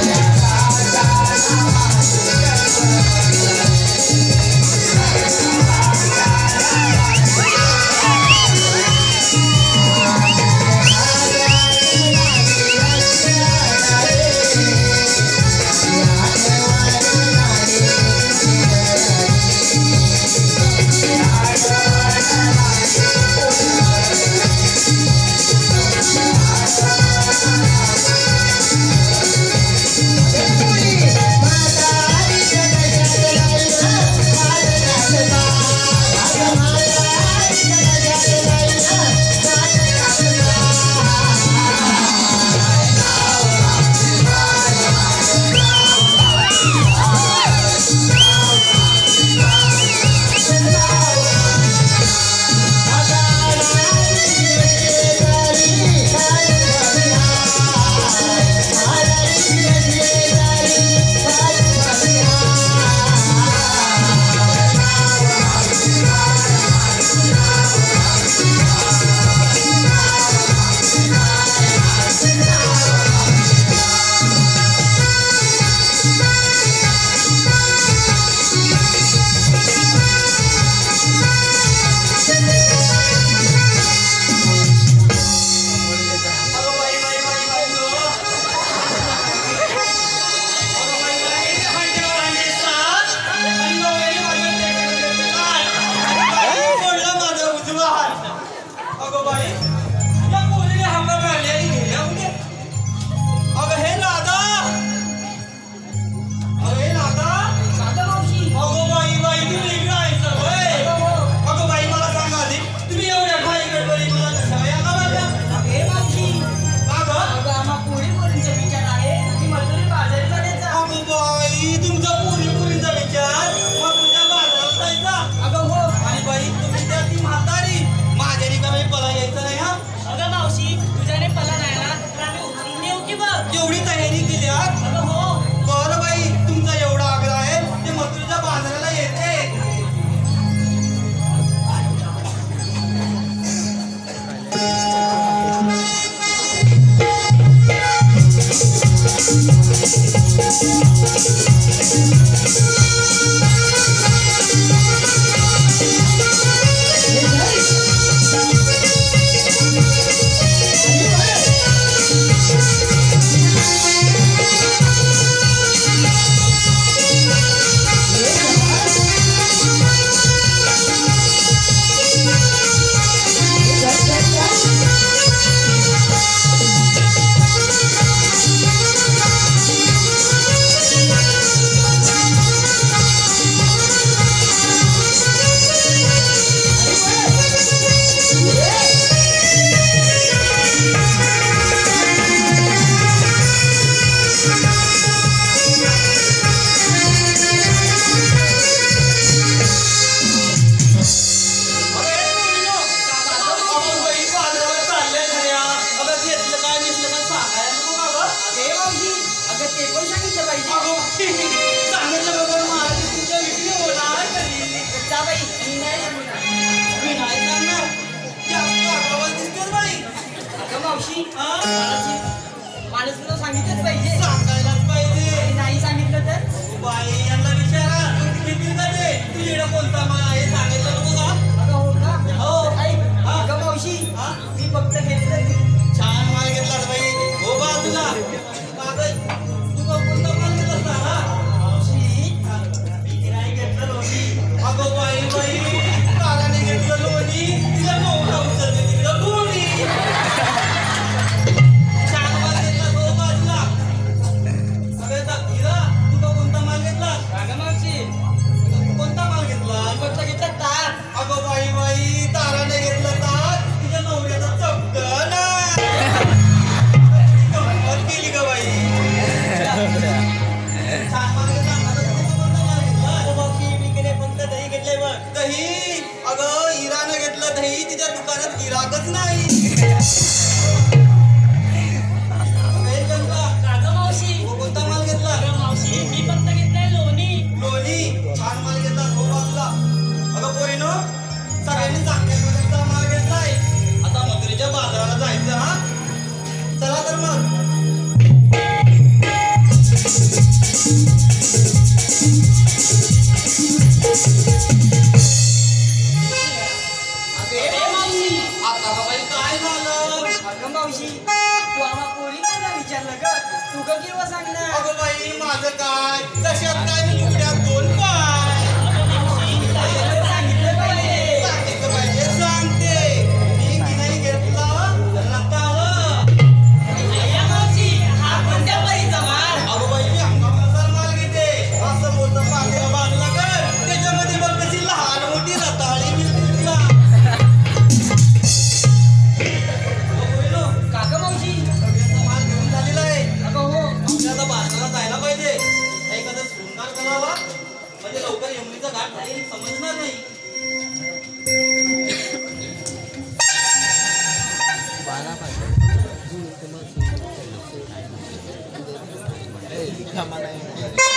Yeah. सांगितलं बघा माझी तुमच्या विक्री होणार कधी जा बाई मी नाही सांगणार. मी नाही सांगणार जास्त आगावाच दिसतेस बाई अगं मावशी हा? माणूस तुला सांगितलंच पाहिजे. सांगायलाच पाहिजे आणि नाही सांगितलं तर बाई यांना विचारा किती का ते तू येणं कोणता मला हे सांगितलं नको का अगं हो का हो. ऐक हा? अगं मावशी हा? मी फक्त घेतलं छान माल घेतलास बाई हो बा तुला कागद तू कोणता माल घेतलास ना हा? मावशी मी नाही घेतलं लोणी अगं बाई बाई काकाने घेतलं लोणी तिला नवरा उचलले तिकडं लोणी छान माल घेतला हो बा तुला अरे हिरा तू कोणता माल घेतलास अगं मावशी कोणता माल घेतला फक्त घेतलं ताक. अगं बाई बाई ताराने घेतलं ताक तिच्या नवऱ्याचा चपकन गंमत केली ग बाई छान माल घेतला आता तू कोणता माल घेतला अगं मावशी मी कडे फक्त दही घेतलंय बघ. दही अगं हिरानं घेतलं दही तिच्या दुकानात गिराकच नाही हे जनता, अगं मावशी हो कोणता माल घेतला अगं मावशी मी फक्त घेतलंय लोणी. लोणी छान माल घेतला हो बाजूला अगं पोरीनो सगळ्यांनी चांगल्या प्रकारचा माल घेतलाय आता मथुरेच्या बाजाराला जायचं हा चला तर मग अरे मावशी आता बाई काय झालं अगं मावशी तू आम्हा पोरी काय विचारलं ग तू का किंवा सांग ना. अगं बाई माझं काय कशात काय मी तुकड्यात दोन पाय सांगितलं पाहिजे. सांगितलं पाहिजे सांगते मी की नाही घेतलं तर नकावं अय्या मावशी हा कोणत्या परीचा माल. अगं बाई मी हंगामानुसार माल घेते असं बोलतं पाठीला बाजूला कर त्याच्यामध्ये बघ कशी लहान मोठी रताळी मिळते तुला अगं पोरीनो, काका मावशी सगळ्यांचा माल घेऊन झालेला आहे अगं हो आपल्या आता बाजाराला जायला पाहिजे एखादा शृंगार करावा म्हणजे लवकर यमुनेचा घाट जाईल समजणार नाही Hey, come on,